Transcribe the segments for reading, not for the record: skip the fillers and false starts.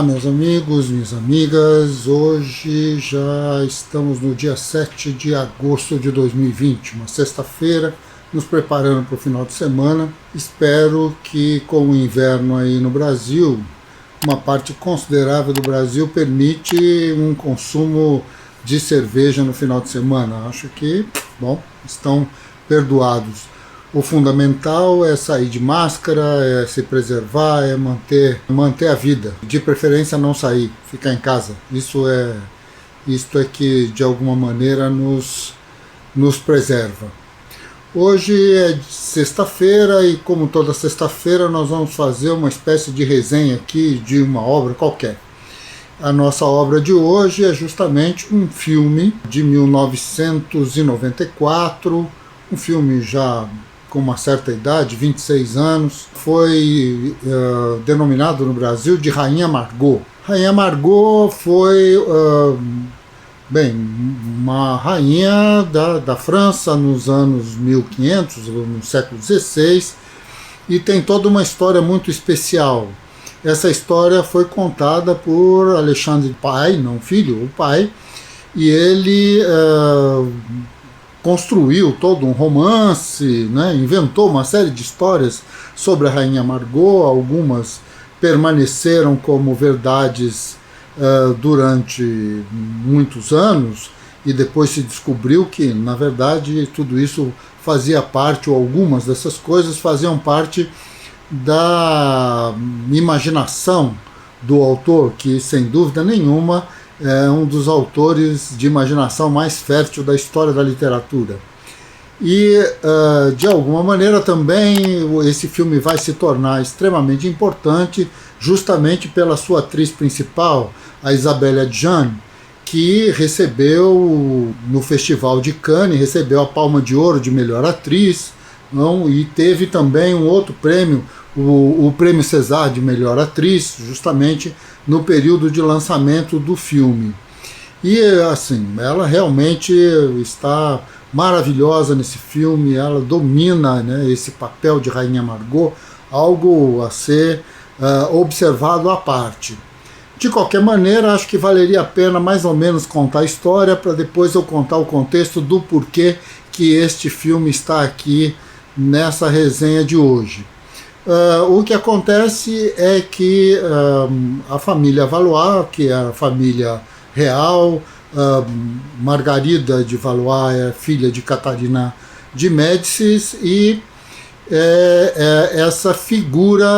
Olá, meus amigos, minhas amigas. Hoje já estamos no dia 7 de agosto de 2020, uma sexta-feira, nos preparando para o final de semana. Espero que, com o inverno aí no Brasil, uma parte considerável do Brasil permite um consumo de cerveja no final de semana. Acho que, bom, estão perdoados. O fundamental é sair de máscara, é se preservar, é manter a vida. De preferência não sair, ficar em casa. Isto é que de alguma maneira nos preserva. Hoje é sexta-feira e, como toda sexta-feira, nós vamos fazer uma espécie de resenha aqui de uma obra qualquer. A nossa obra de hoje é justamente um filme de 1994, um filme já com uma certa idade, 26 anos, foi denominado no Brasil de Rainha Margot. Rainha Margot foi uma rainha da França nos anos 1500, no século XVI, e tem toda uma história muito especial. Essa história foi contada por Alexandre pai, não filho, o pai, e ele construiu todo um romance, né? Inventou uma série de histórias sobre a Rainha Margot. Algumas permaneceram como verdades durante muitos anos, e depois se descobriu que, na verdade, tudo isso fazia parte, ou algumas dessas coisas faziam parte da imaginação do autor, que, sem dúvida nenhuma, é um dos autores de imaginação mais fértil da história da literatura. E, de alguma maneira, também esse filme vai se tornar extremamente importante justamente pela sua atriz principal, a Isabelle Adjani, que recebeu no Festival de Cannes, recebeu a Palma de Ouro de melhor atriz, não? E teve também um outro prêmio, o Prêmio César de melhor atriz, justamente no período de lançamento do filme. E assim, ela realmente está maravilhosa nesse filme, ela domina, né, esse papel de Rainha Margot, algo a ser observado à parte. De qualquer maneira, acho que valeria a pena mais ou menos contar a história, para depois eu contar o contexto do porquê que este filme está aqui nessa resenha de hoje. O que acontece é que a família Valois, que é a família real, Margarida de Valois é filha de Catarina de Médicis, e essa figura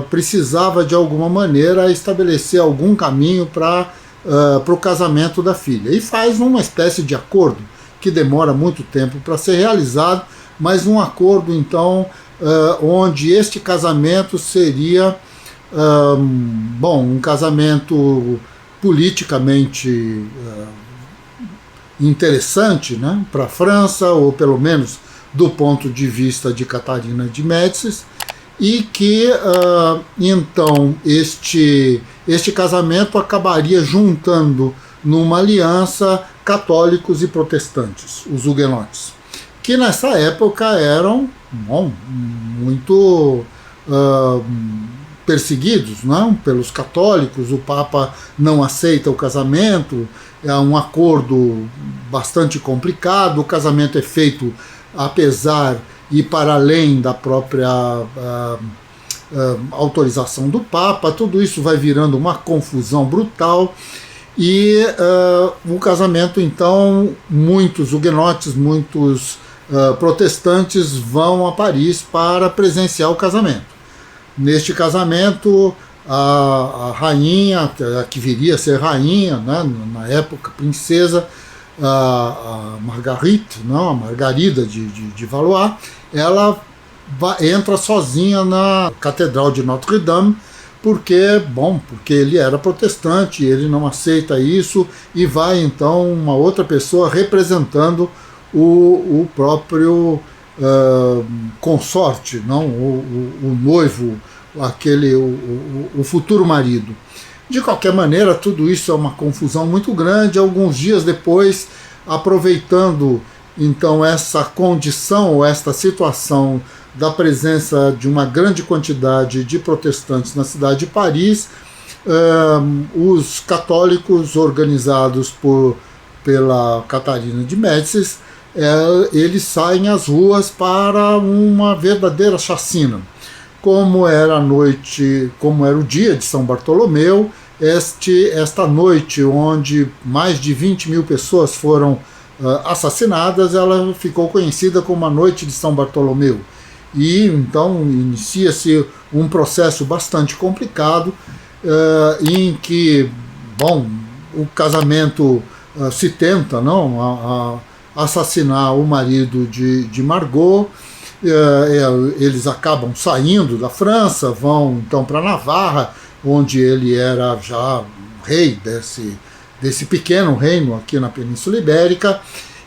precisava de alguma maneira estabelecer algum caminho para o casamento da filha, e faz uma espécie de acordo que demora muito tempo para ser realizado, mas um acordo então onde este casamento seria um casamento politicamente interessante, né, para a França, ou pelo menos do ponto de vista de Catarina de Médicis, e que então este casamento acabaria juntando numa aliança católicos e protestantes, os huguenotes, que nessa época eram muito perseguidos, não? Pelos católicos. O Papa não aceita o casamento, é um acordo bastante complicado. O casamento é feito apesar e para além da própria autorização do Papa. Tudo isso vai virando uma confusão brutal, e o casamento, então, muitos huguenotes, muitos protestantes vão a Paris para presenciar o casamento. Neste casamento, a rainha, a que viria a ser rainha, né, na época princesa, a Marguerite, não, a Margarida de Valois, ela entra sozinha na Catedral de Notre-Dame, porque ele era protestante, ele não aceita isso, e vai então uma outra pessoa representando o próprio consorte, não, o noivo, o futuro marido. De qualquer maneira, tudo isso é uma confusão muito grande. Alguns dias depois, aproveitando então essa condição, ou esta situação da presença de uma grande quantidade de protestantes na cidade de Paris, os católicos organizados pela Catarina de Médicis, eles saem às ruas para uma verdadeira chacina. Como era a noite, como era o dia de São Bartolomeu, esta noite, onde mais de 20 mil pessoas foram assassinadas, ela ficou conhecida como a Noite de São Bartolomeu. E então inicia-se um processo bastante complicado, em que, bom, o casamento se tenta, não, a assassinar o marido de Margot. Eles acabam saindo da França, vão então para Navarra, onde ele era já rei desse pequeno reino aqui na Península Ibérica,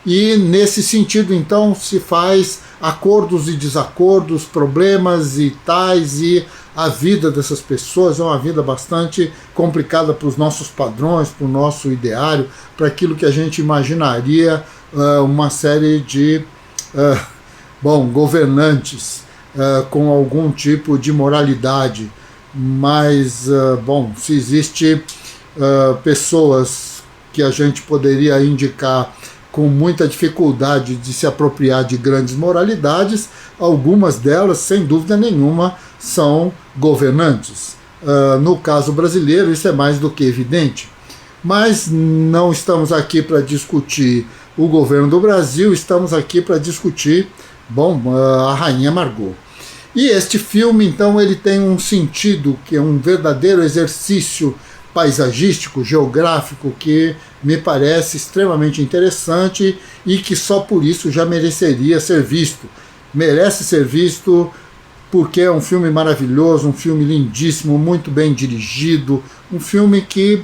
e nesse sentido então se faz acordos e desacordos, problemas e tais, e a vida dessas pessoas é uma vida bastante complicada para os nossos padrões, para o nosso ideário, para aquilo que a gente imaginaria uma série de governantes com algum tipo de moralidade. Mas, se existe pessoas que a gente poderia indicar com muita dificuldade de se apropriar de grandes moralidades, algumas delas, sem dúvida nenhuma, são governantes. No caso brasileiro, isso é mais do que evidente. Mas não estamos aqui para discutir o governo do Brasil, estamos aqui para discutir, a Rainha Margot. E este filme, então, ele tem um sentido que é um verdadeiro exercício paisagístico, geográfico, que me parece extremamente interessante e que só por isso já mereceria ser visto. Merece ser visto porque é um filme maravilhoso, um filme lindíssimo, muito bem dirigido, um filme que,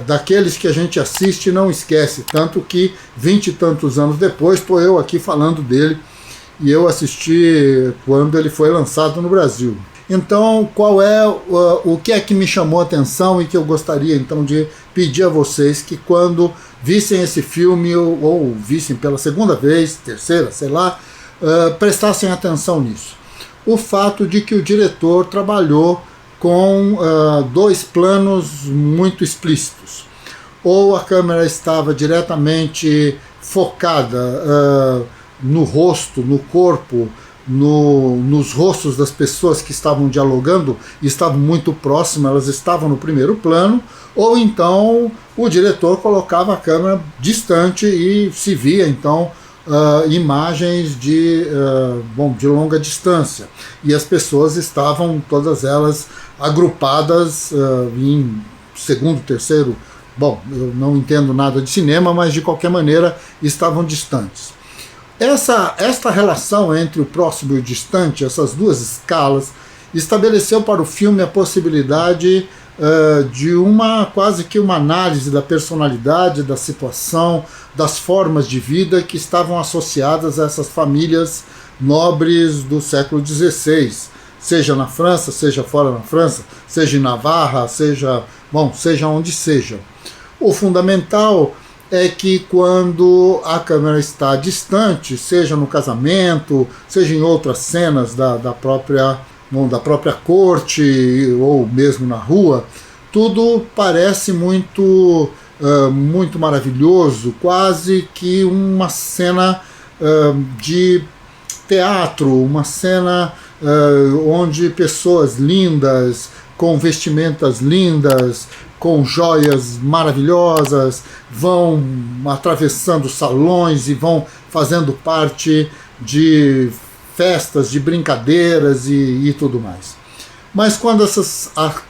daqueles que a gente assiste e não esquece, tanto que 20 e tantos anos depois estou eu aqui falando dele, e eu assisti quando ele foi lançado no Brasil. Então, o que é que me chamou a atenção e que eu gostaria então de pedir a vocês que quando vissem esse filme ou vissem pela segunda vez, terceira, sei lá, prestassem atenção nisso. O fato de que o diretor trabalhou com dois planos muito explícitos. Ou a câmera estava diretamente focada no rosto, no corpo, nos rostos das pessoas que estavam dialogando, estavam muito próximas, elas estavam no primeiro plano, ou então o diretor colocava a câmera distante e se via então imagens de longa distância, e as pessoas estavam todas elas agrupadas em segundo, terceiro, eu não entendo nada de cinema, mas de qualquer maneira estavam distantes. Esta relação entre o próximo e o distante, essas duas escalas, estabeleceu para o filme a possibilidade de quase que uma análise da personalidade, da situação, das formas de vida que estavam associadas a essas famílias nobres do século XVI, seja na França, seja fora da França, seja em Navarra, seja onde seja. O fundamental é que quando a câmera está distante, seja no casamento, seja em outras cenas da própria corte ou mesmo na rua, tudo parece muito maravilhoso, quase que uma cena de teatro, uma cena onde pessoas lindas, com vestimentas lindas, com joias maravilhosas, vão atravessando salões e vão fazendo parte de festas, de brincadeiras e tudo mais. Mas quando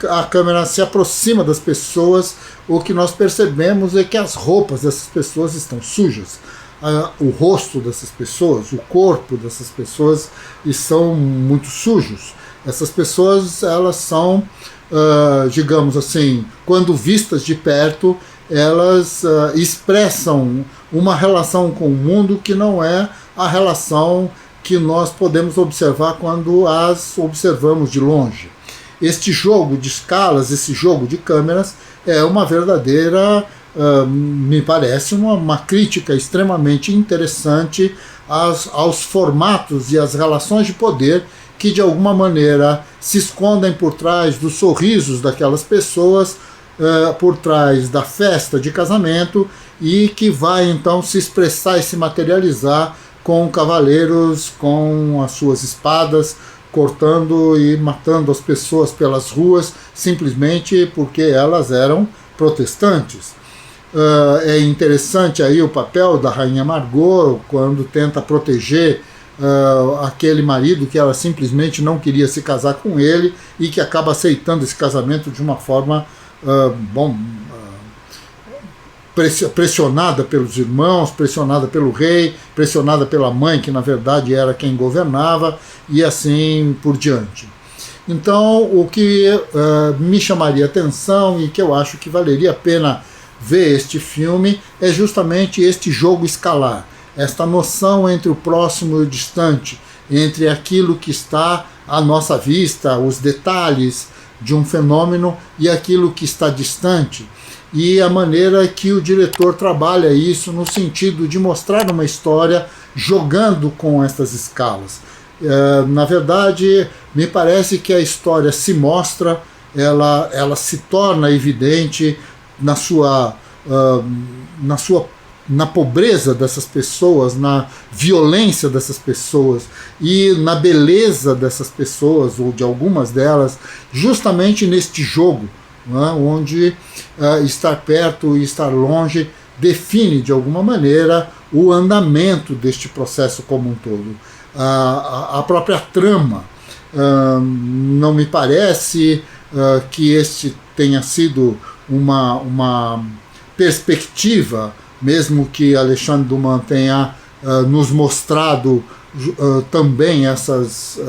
a câmera se aproxima das pessoas, o que nós percebemos é que as roupas dessas pessoas estão sujas. O rosto dessas pessoas, o corpo dessas pessoas são muito sujos. Essas pessoas, elas são, digamos assim, quando vistas de perto, elas expressam uma relação com o mundo que não é a relação que nós podemos observar quando as observamos de longe. Este jogo de escalas, esse jogo de câmeras, é uma verdadeira, me parece, uma crítica extremamente interessante aos formatos e às relações de poder que de alguma maneira se escondem por trás dos sorrisos daquelas pessoas, por trás da festa de casamento, e que vai então se expressar e se materializar com cavaleiros com as suas espadas, cortando e matando as pessoas pelas ruas, simplesmente porque elas eram protestantes. É interessante aí o papel da rainha Margot quando tenta proteger aquele marido que ela simplesmente não queria se casar com ele e que acaba aceitando esse casamento de uma forma pressionada pelos irmãos, pressionada pelo rei, pressionada pela mãe, que na verdade era quem governava, e assim por diante. Então, o que me chamaria atenção e que eu acho que valeria a pena ver este filme é justamente este jogo escalar, esta noção entre o próximo e o distante, entre aquilo que está à nossa vista, os detalhes de um fenômeno, e aquilo que está distante, e a maneira que o diretor trabalha isso no sentido de mostrar uma história jogando com essas escalas. Na verdade, me parece que a história se mostra, ela se torna evidente na pobreza dessas pessoas, na violência dessas pessoas e na beleza dessas pessoas, ou de algumas delas, justamente neste jogo, onde estar perto e estar longe define de alguma maneira o andamento deste processo como um todo. A própria trama, não me parece que este tenha sido uma perspectiva, mesmo que Alexandre Dumas tenha nos mostrado também essas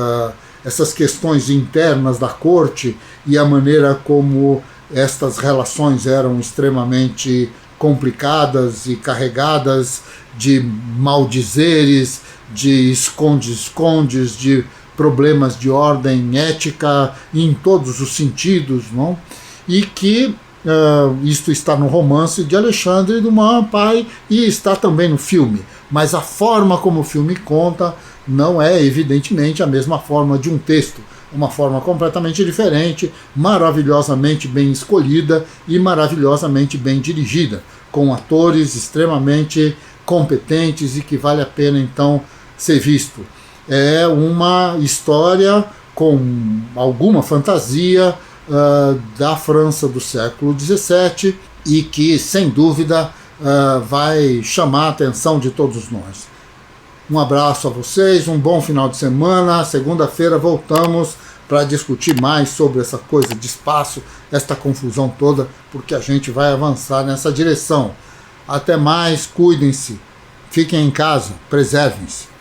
questões internas da corte e a maneira como estas relações eram extremamente complicadas e carregadas de maldizeres, de esconde-escondes, de problemas de ordem ética em todos os sentidos, não? E que isto está no romance de Alexandre Dumas pai e está também no filme, mas a forma como o filme conta não é evidentemente a mesma forma de um texto, uma forma completamente diferente, maravilhosamente bem escolhida e maravilhosamente bem dirigida, com atores extremamente competentes e que vale a pena então ser visto. É uma história com alguma fantasia da França do século XVII e que, sem dúvida, vai chamar a atenção de todos nós. Um abraço a vocês, um bom final de semana. Segunda-feira voltamos para discutir mais sobre essa coisa de espaço, esta confusão toda, porque a gente vai avançar nessa direção. Até mais, cuidem-se, fiquem em casa, preservem-se.